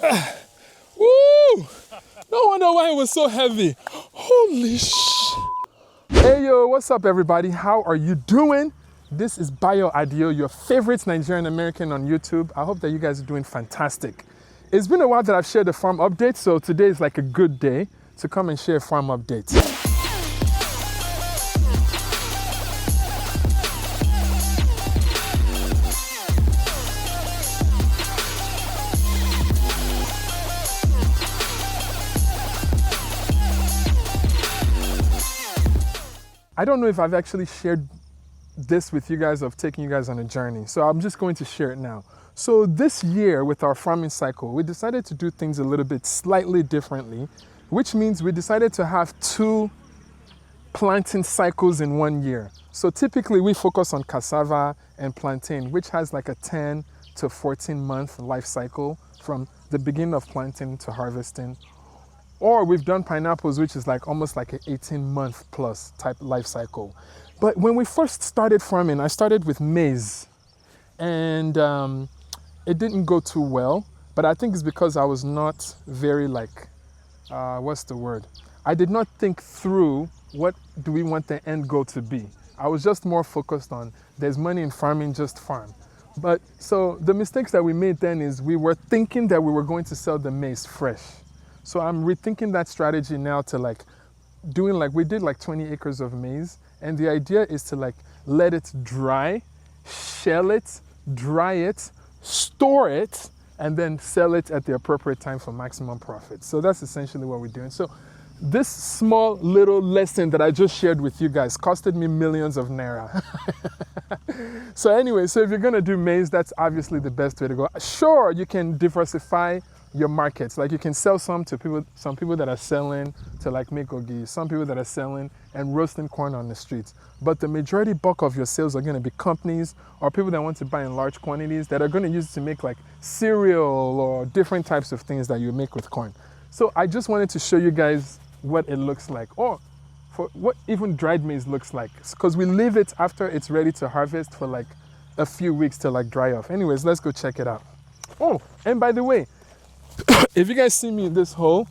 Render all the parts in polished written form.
Woo! No wonder why it was so heavy. Holy sh! Hey yo, what's up everybody? How are you doing? This is Bayo Adio, your favorite Nigerian American on YouTube. I hope that you guys are doing fantastic. It's been a while that I've shared a farm update, so today is like a good day to come and share a farm update. I don't know if I've actually shared this with you guys of taking you guys on a journey, so I'm just going to share it now. So this year with our farming cycle, we decided to do things a little bit slightly differently, which means we decided to have 2 planting cycles in 1 year. So typically we focus on cassava and plantain, which has like a 10 to 14 month life cycle from the beginning of planting to harvesting. Or we've done pineapples, which is like almost like an 18-month plus type life cycle. But when we first started farming, I started with maize. And it didn't go too well. But I think it's because I was not very what's the word? I did not think through what do we want the end goal to be. I was just more focused on there's money in farming, just farm. But so the mistakes that we made then is we were thinking that we were going to sell the maize fresh. So I'm rethinking that strategy now to we did 20 acres of maize. And the idea is to let it dry, shell it, dry it, store it, and then sell it at the appropriate time for maximum profit. So that's essentially what we're doing. So this small little lesson that I just shared with you guys costed me millions of naira. So anyway, so if you're gonna do maize, that's obviously the best way to go. Sure, you can diversify your markets. Like you can sell some to some people that are selling to make ogi, some people that are selling and roasting corn on the streets. But the majority bulk of your sales are going to be companies or people that want to buy in large quantities that are going to use it to make cereal or different types of things that you make with corn. So I just wanted to show you guys what it looks like, or for what even dried maize looks like, because we leave it after it's ready to harvest for a few weeks to dry off. Anyways, let's go check it out. Oh, and by the way, if you guys see me in this hole,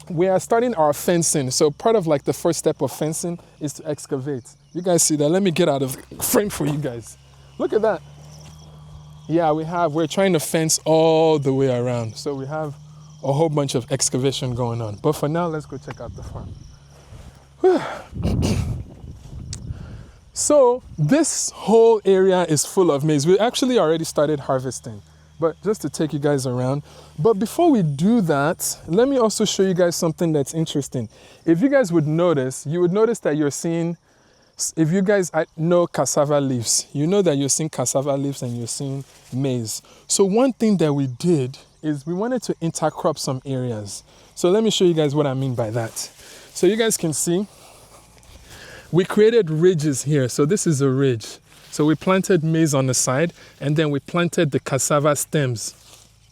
we are starting our fencing. So part of the first step of fencing is to excavate. You guys see that? Let me get out of frame for you guys. Look at that. Yeah, we're trying to fence all the way around. So we have a whole bunch of excavation going on. But for now, let's go check out the farm. So this whole area is full of maize. We actually already started harvesting. But just to take you guys around. But before we do that, let me also show you guys something that's interesting. If you guys would notice, you would notice that you're seeing, if you guys know cassava leaves, you know that you're seeing cassava leaves and you're seeing maize. So one thing that we did is we wanted to intercrop some areas. So let me show you guys what I mean by that. So you guys can see, we created ridges here. So this is a ridge. So we planted maize on the side, and then we planted the cassava stems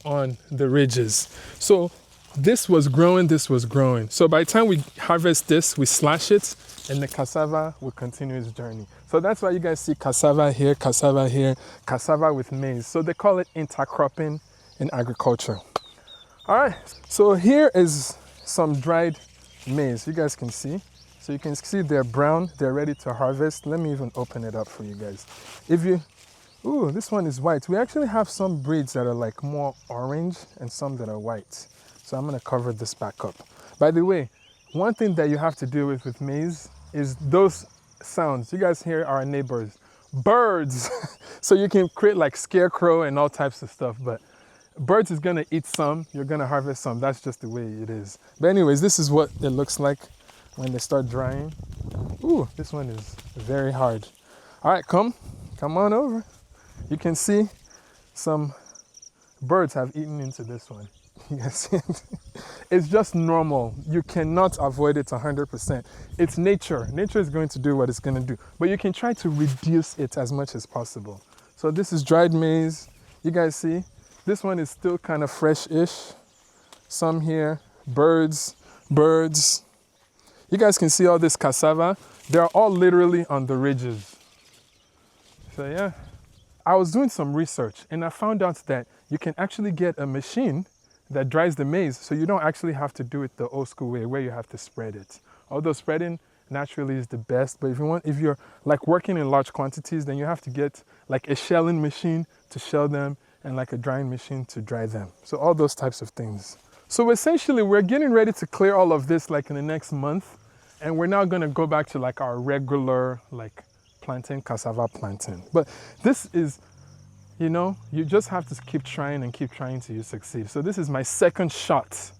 on the ridges. So this was growing, this was growing. So by the time we harvest this, we slash it, and the cassava will continue its journey. So that's why you guys see cassava here, cassava with maize. So they call it intercropping in agriculture. All right, so here is some dried maize. You guys can see. So you can see they're brown, they're ready to harvest. Let me even open it up for you guys. Ooh, this one is white. We actually have some breeds that are more orange and some that are white. So I'm gonna cover this back up. By the way, one thing that you have to deal with maize is those sounds. You guys hear our neighbors, birds. So you can create scarecrow and all types of stuff, but birds is gonna eat some, you're gonna harvest some. That's just the way it is. But anyways, this is what it looks like when they start drying. Ooh, this one is very hard. All right, come on over. You can see some birds have eaten into this one. You guys see it? It's just normal. You cannot avoid it 100%. It's nature. Nature is going to do what it's going to do. But you can try to reduce it as much as possible. So this is dried maize. You guys see? This one is still kind of fresh-ish. Some here, birds. You guys can see all this cassava. They're all literally on the ridges. So yeah, I was doing some research and I found out that you can actually get a machine that dries the maize. So you don't actually have to do it the old school way where you have to spread it. Although spreading naturally is the best, but if you're like working in large quantities, then you have to get like a shelling machine to shell them and like a drying machine to dry them. So all those types of things. So essentially we're getting ready to clear all of this like in the next month, and we're now gonna go back to like our regular like plantain, cassava plantain. But this is, you know, you just have to keep trying and keep trying till you succeed. So this is my second shot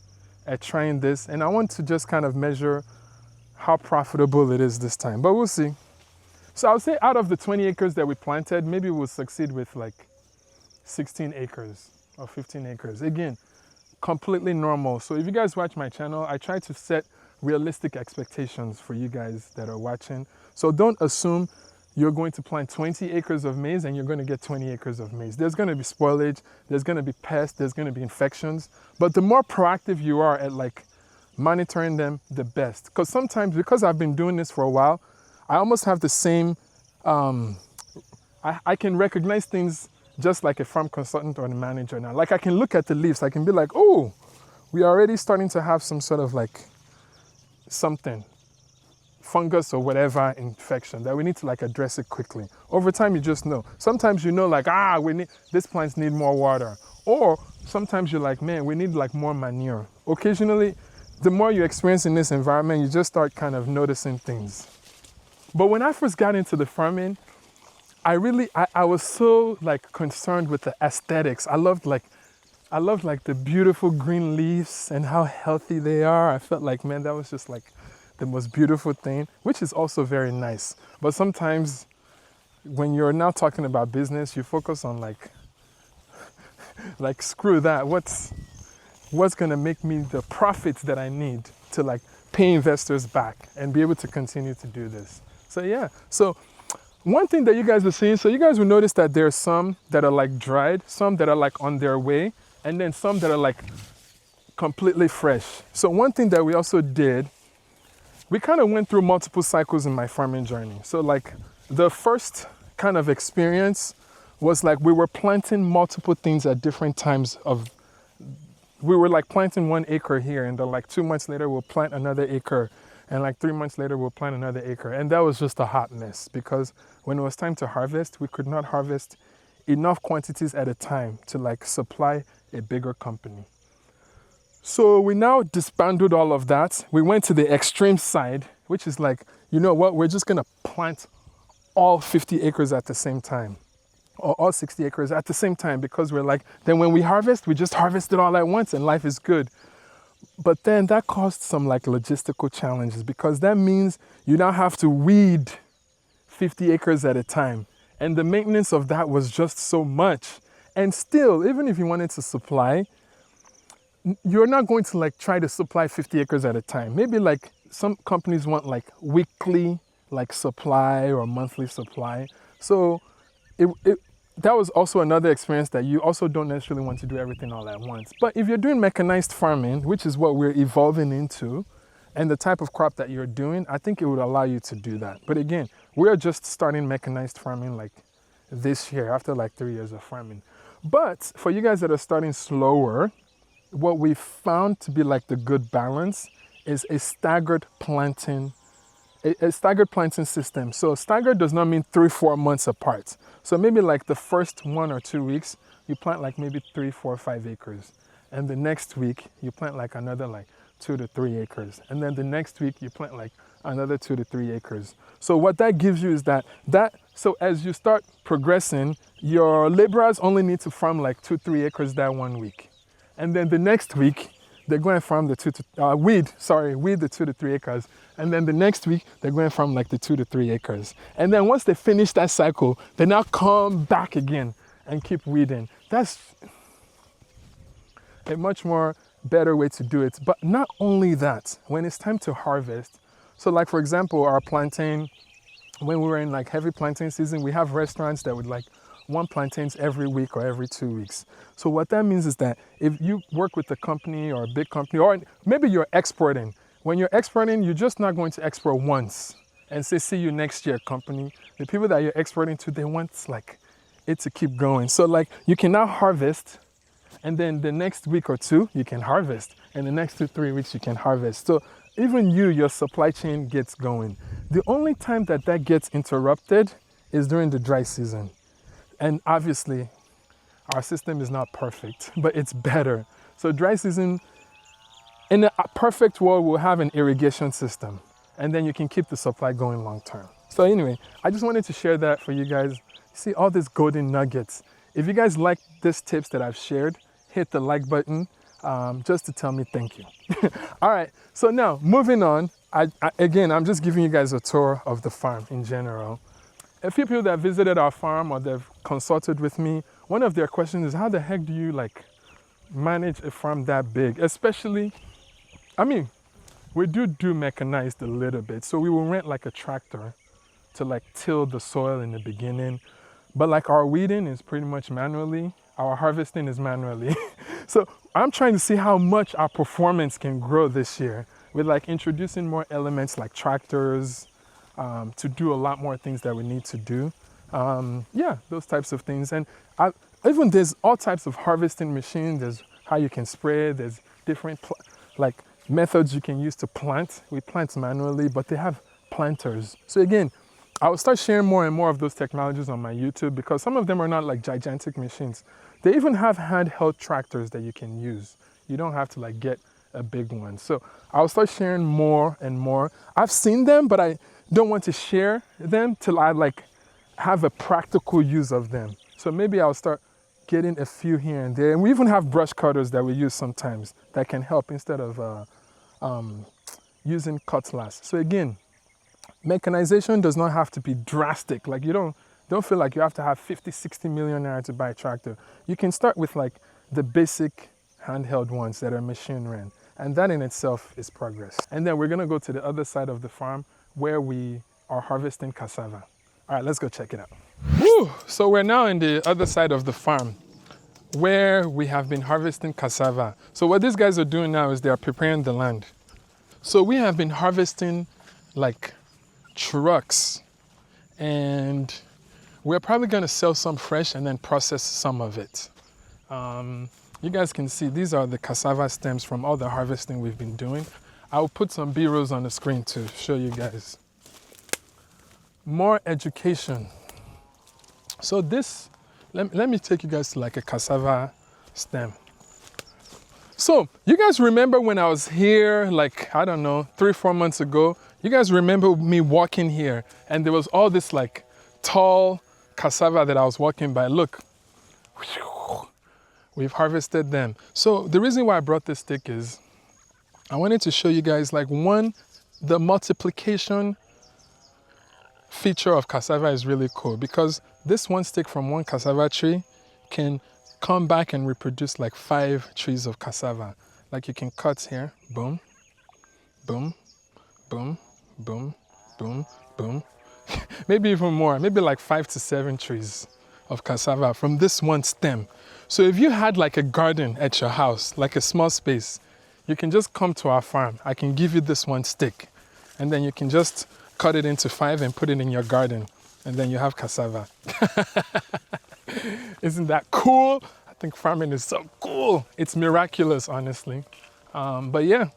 at trying this, and I want to just kind of measure how profitable it is this time, but we'll see. So I would say out of the 20 acres that we planted, maybe we'll succeed with like 16 acres or 15 acres. Again, completely normal. So if you guys watch my channel, I try to set realistic expectations for you guys that are watching. So don't assume you're going to plant 20 acres of maize and you're going to get 20 acres of maize. There's going to be spoilage, there's going to be pests, there's going to be infections. But the more proactive you are at like monitoring them, the best. Because sometimes, because I've been doing this for a while, I almost have the same, I can recognize things just like a farm consultant or a manager now. Like I can look at the leaves, I can be like, oh, we are already starting to have some sort of like something, fungus or whatever infection that we need to like address it quickly. Over time, you just know. Sometimes you know like, these plants need more water. Or sometimes you're like, man, we need like more manure. Occasionally, the more you experience in this environment, you just start kind of noticing things. But when I first got into the farming, I was so like concerned with the aesthetics. I loved like the beautiful green leaves and how healthy they are. I felt like, man, that was just like the most beautiful thing, which is also very nice. But sometimes when you're now talking about business, you focus on like screw that. What's gonna make me the profits that I need to like pay investors back and be able to continue to do this? So yeah, so one thing that you guys are seeing, so you guys will notice that there are some that are like dried, some that are like on their way, and then some that are like completely fresh. So one thing that we also did, we kind of went through multiple cycles in my farming journey. So like the first kind of experience was like we were planting multiple things at different times of, we were like planting 1 acre here, and then like 2 months later we'll plant another acre, and like 3 months later we'll plant another acre. And that was just a hot mess because when it was time to harvest, we could not harvest enough quantities at a time to like supply a bigger company. So we now disbanded all of that. We went to the extreme side, which is like, you know what, we're just gonna plant all 50 acres at the same time, or all 60 acres at the same time, because we're like, then when we harvest, we just harvest it all at once and life is good. But then that caused some like logistical challenges, because that means you now have to weed 50 acres at a time. And the maintenance of that was just so much. And still, even if you wanted to supply, you're not going to like try to supply 50 acres at a time. Maybe like some companies want like weekly like supply or monthly supply. So that was also another experience that you also don't necessarily want to do everything all at once. But if you're doing mechanized farming, which is what we're evolving into, and the type of crop that you're doing, I think it would allow you to do that. But again, we're just starting mechanized farming like this year after like 3 years of farming. But for you guys that are starting slower, what we found to be like the good balance is a staggered planting system. So staggered does not mean 3-4 months apart. So maybe like the first 1 or 2 weeks, you plant like maybe 3, 4, 5 acres. And the next week, you plant like another like 2 to 3 acres. And then the next week, you plant like another 2 to 3 acres. So what that gives you is so as you start progressing, your laborers only need to farm like 2-3 acres that 1 week. And then the next week, they're going to farm the weed the 2 to 3 acres. And then the next week, they're going to farm like the 2 to 3 acres. And then once they finish that cycle, they now come back again and keep weeding. That's a much more better way to do it. But not only that, when it's time to harvest, so like for example, our plantain, when we were in like heavy plantain season, we have restaurants that would like want plantains every week or every 2 weeks. So what that means is that if you work with a company or a big company, or maybe you're exporting, when you're exporting, you're just not going to export once and say, see you next year, company. The people that you're exporting to, they want like it to keep going. So like you can now harvest And then the next week or two, you can harvest. And the next 2-3 weeks, you can harvest. So even your supply chain gets going. The only time that gets interrupted is during the dry season. And obviously, our system is not perfect, but it's better. So dry season, in a perfect world, we'll have an irrigation system. And then you can keep the supply going long term. So anyway, I just wanted to share that for you guys. See all these golden nuggets. If you guys like these tips that I've shared, hit the like button just to tell me thank you. All right, so now moving on. Again, I'm just giving you guys a tour of the farm in general. A few people that visited our farm or they've consulted with me, one of their questions is, how the heck do you manage a farm that big? Especially, I mean, we do mechanized a little bit. So we will rent a tractor to till the soil in the beginning. But our weeding is pretty much manually. Our harvesting is manually. So I'm trying to see how much our performance can grow this year with introducing more elements like tractors, to do a lot more things that we need to do. Yeah, those types of things. And even there's all types of harvesting machines. There's how you can spray. There's different methods you can use to plant. We plant manually, but they have planters. So again, I will start sharing more and more of those technologies on my YouTube because some of them are not gigantic machines. They even have handheld tractors that you can use. You don't have to get a big one. So I'll start sharing more and more. I've seen them, but I don't want to share them till I have a practical use of them. So maybe I'll start getting a few here and there. And we even have brush cutters that we use sometimes that can help instead of using cutlass. So again, mechanization does not have to be drastic. You don't feel like you have to have 50-60 million naira to buy a tractor. You can start with the basic handheld ones that are machine ran. And that in itself is progress. And then we're gonna go to the other side of the farm where we are harvesting cassava. All right, let's go check it out. Woo! So we're now in the other side of the farm where we have been harvesting cassava. So what these guys are doing now is they are preparing the land. So we have been harvesting trucks, and we're probably gonna sell some fresh and then process some of it. You guys can see these are the cassava stems from all the harvesting we've been doing. I'll put some B-rolls on the screen to show you guys. More education. So this, let me take you guys to a cassava stem. So you guys remember when I was here, I don't know, 3-4 months ago, you guys remember me walking here and there was all this tall cassava that I was walking by. Look, we've harvested them. So the reason why I brought this stick is I wanted to show you guys one, the multiplication feature of cassava is really cool because this one stick from one cassava tree can come back and reproduce 5 trees of cassava. You can cut here, boom, boom, boom, boom, boom, boom. Maybe even more, maybe 5 to 7 trees of cassava from this one stem. So if you had a garden at your house, a small space, you can just come to our farm. I can give you this one stick and then you can just cut it into 5 and put it in your garden. And then you have cassava. Isn't that cool? I think farming is so cool. It's miraculous, honestly. But yeah,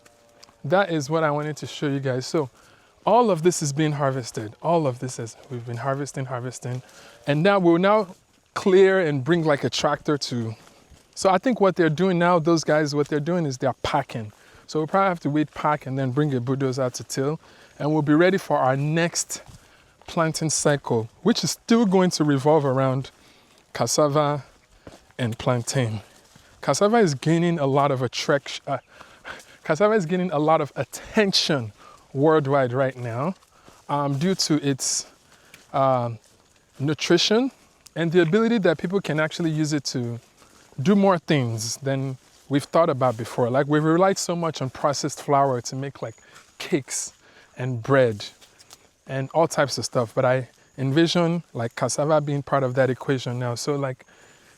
that is what I wanted to show you guys. So all of this is being harvested. All of this is, we've been harvesting. And now we'll now clear and bring a tractor to. So I think what they're doing now, those guys, what they're doing is they're packing. So we'll probably have to wait, pack, and then bring a bulldozer out to till. And we'll be ready for our next planting cycle, which is still going to revolve around cassava and plantain. Cassava is gaining a lot of cassava is getting a lot of attention worldwide right now due to its nutrition and the ability that people can actually use it to do more things than we've thought about before. We've relied so much on processed flour to make cakes and bread and all types of stuff, but I envision cassava being part of that equation now. So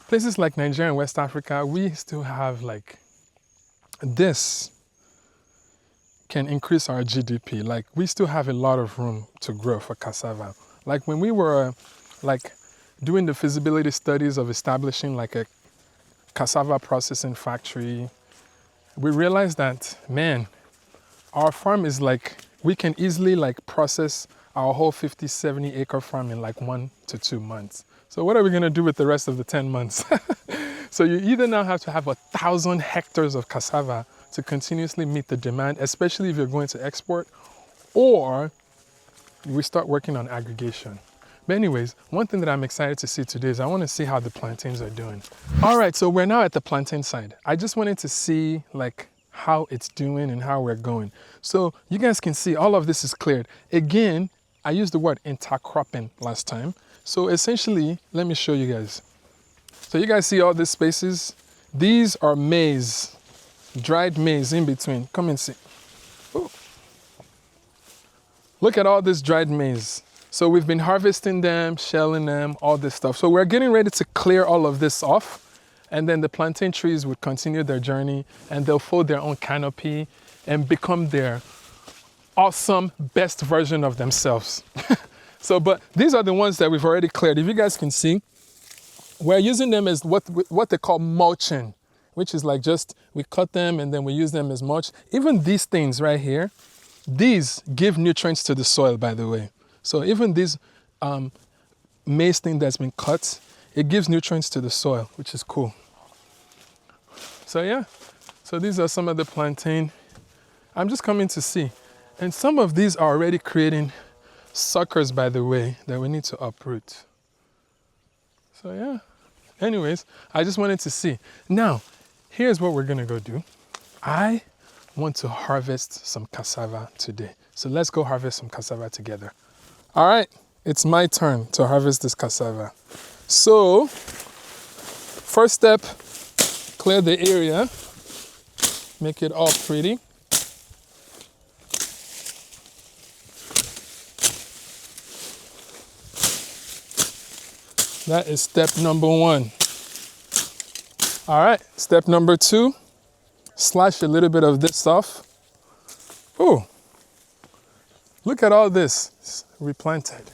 places like Nigeria and West Africa, we still have this can increase our GDP. We still have a lot of room to grow for cassava. When we were doing the feasibility studies of establishing a cassava processing factory, we realized that, man, our farm is like, we can easily like process our whole 50, 70 acre farm in like 1 to 2 months. So what are we gonna do with the rest of the 10 months? So you either now have to have 1,000 hectares of cassava to continuously meet the demand, especially if you're going to export, or we start working on aggregation. But anyways, one thing that I'm excited to see today is I want to see how the plantains are doing. All right, so we're now at the plantain side. I just wanted to see like how it's doing and how we're going. So you guys can see all of this is cleared. Again, I used the word intercropping last time. So essentially, let me show you guys. So you guys see all these spaces? These are maize, dried maize in between. Come and see. Ooh. Look at all this dried maize. So we've been harvesting them, shelling them, all this stuff. So we're getting ready to clear all of this off. And then the plantain trees would continue their journey and they'll fold their own canopy and become their awesome, best version of themselves. So, but these are the ones that we've already cleared. If you guys can see, we're using them as what they call mulching, which is like just, we cut them and then we use them as mulch. Even these things right here, these give nutrients to the soil, by the way. So even this maize thing that's been cut, it gives nutrients to the soil, which is cool. So yeah, so these are some of the plantain. I'm just coming to see. And some of these are already creating suckers, by the way, that we need to uproot. So yeah, anyways, I just wanted to see. Now, here's what we're gonna go do. I want to harvest some cassava today. So let's go harvest some cassava together. All right, it's my turn to harvest this cassava. So, first step, clear the area, make it all pretty. That is step number 1. All right, step number 2, slash a little bit of this off. Oh, look at all this, it's replanted.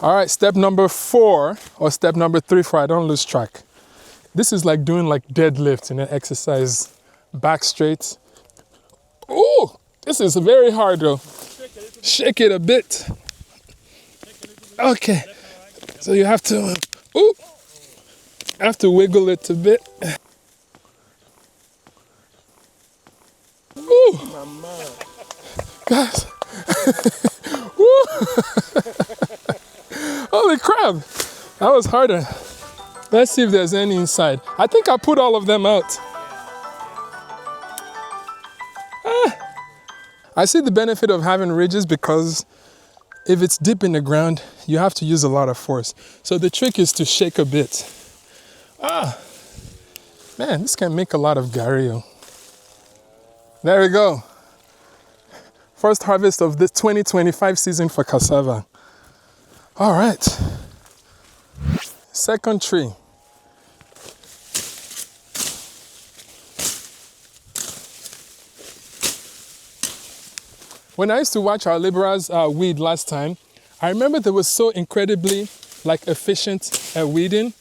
All right, step number 4, or step number 3 for I don't lose track. This is like doing like deadlift in an exercise, back straight. Oh, this is very hard though. Shake it a bit. Okay, so you have to, wiggle it a bit. Ooh, guys. Holy crap, that was harder. Let's see if there's any inside. I think I put all of them out. I see the benefit of having ridges because if it's deep in the ground, you have to use a lot of force. So the trick is to shake a bit. Man, this can make a lot of gario. There we go. First harvest of the 2025 season for cassava. All right. Second tree. When I used to watch our laborers weed last time, I remember they were so incredibly efficient at weeding.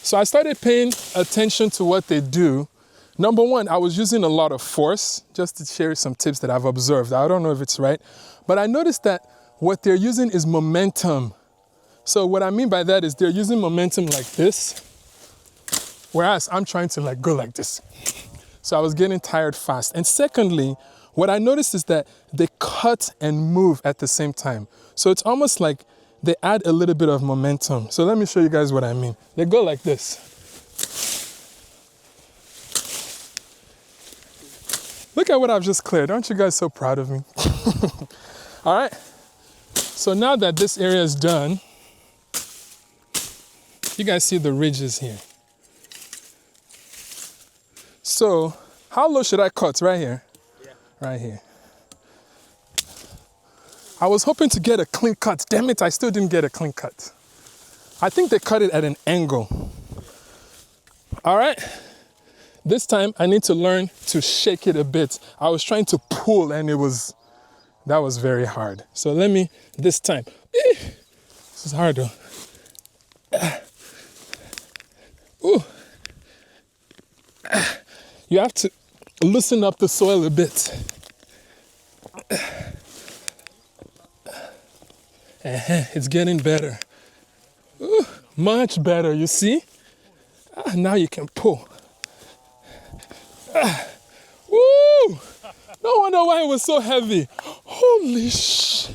So I started paying attention to what they do. Number 1, I was using a lot of force, just to share some tips that I've observed. I don't know if it's right, but I noticed that what they're using is momentum. So what I mean by that is they're using momentum like this, whereas I'm trying to go like this. So I was getting tired fast. And secondly, what I noticed is that they cut and move at the same time. So it's almost like they add a little bit of momentum. So let me show you guys what I mean. They go like this. Look at what I've just cleared. Aren't you guys so proud of me? All right. So now that this area is done, you guys see the ridges here. So how low should I cut? Right here? Yeah. Right here. I was hoping to get a clean cut. Damn it, I still didn't get a clean cut. I think they cut it at an angle. All right. This time I need to learn to shake it a bit. I was trying to pull and that was very hard. So let me, this time. This is hard though. Ooh. You have to loosen up the soil a bit. It's getting better. Ooh, much better, you see? Now you can pull. Woo! No wonder why it was so heavy. Holy sh!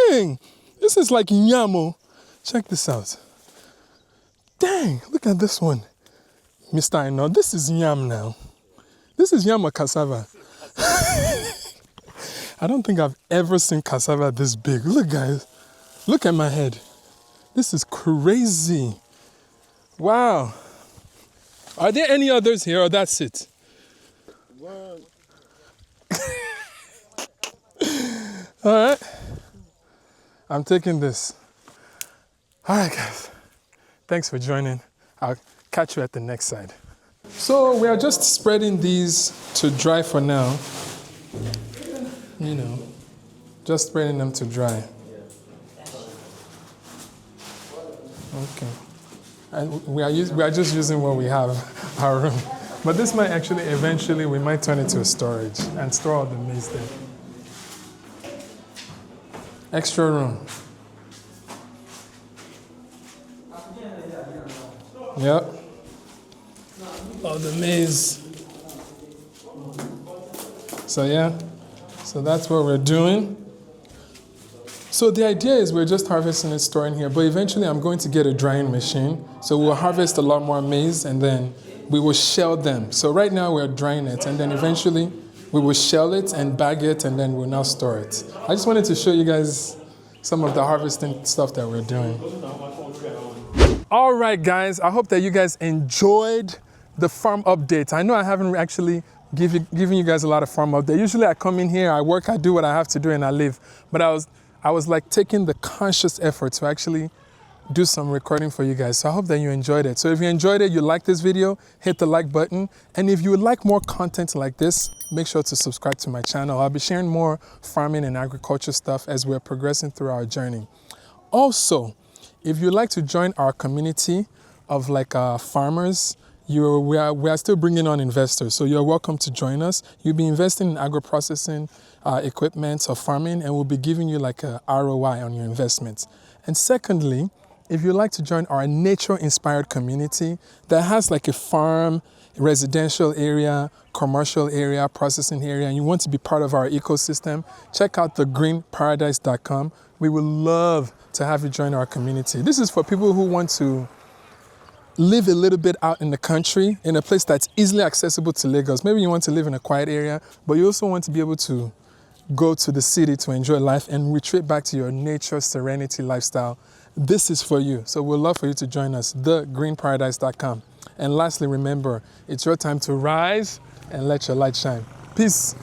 Dang! This is like nyamo. Check this out. Dang! Look at this one. Mr. I know, this is yam now. This is yam or cassava. I don't think I've ever seen cassava this big. Look, guys. Look at my head. This is crazy. Wow. Are there any others here or that's it? All right. I'm taking this. All right, guys. Thanks for joining. I'll catch you at the next side. So we are just spreading these to dry for now. You know, just spreading them to dry. Okay. And we are just using what we have, our room. But this might actually, eventually, we might turn it to a storage and store all the maize there. Extra room. Yep. All the maize. So yeah, so that's what we're doing. So the idea is we're just harvesting and storing here, but eventually I'm going to get a drying machine. So we'll harvest a lot more maize and then we will shell them. So right now we're drying it and then eventually we will shell it and bag it and then we'll now store it. I just wanted to show you guys some of the harvesting stuff that we're doing. All right, guys, I hope that you guys enjoyed the farm update. I know I haven't actually given you guys a lot of farm update. Usually I come in here, I work, I do what I have to do and I leave. But I was like taking the conscious effort to actually do some recording for you guys. So I hope that you enjoyed it. So if you enjoyed it, you like this video, hit the like button. And if you would like more content like this, make sure to subscribe to my channel. I'll be sharing more farming and agriculture stuff as we're progressing through our journey. Also, if you'd like to join our community of farmers, we are still bringing on investors. So you're welcome to join us. You'll be investing in agro-processing equipment or farming, and we'll be giving you like a ROI on your investments. And secondly, if you'd like to join our nature-inspired community that has like a farm, residential area, commercial area, processing area, and you want to be part of our ecosystem, check out thegreenparadise.com. We would love to have you join our community. This is for people who want to live a little bit out in the country, in a place that's easily accessible to Lagos. Maybe you want to live in a quiet area, but you also want to be able to go to the city to enjoy life and retreat back to your nature serenity lifestyle. This is for you. So we'd love for you to join us, thegreenparadise.com. And lastly, remember, it's your time to rise and let your light shine. Peace.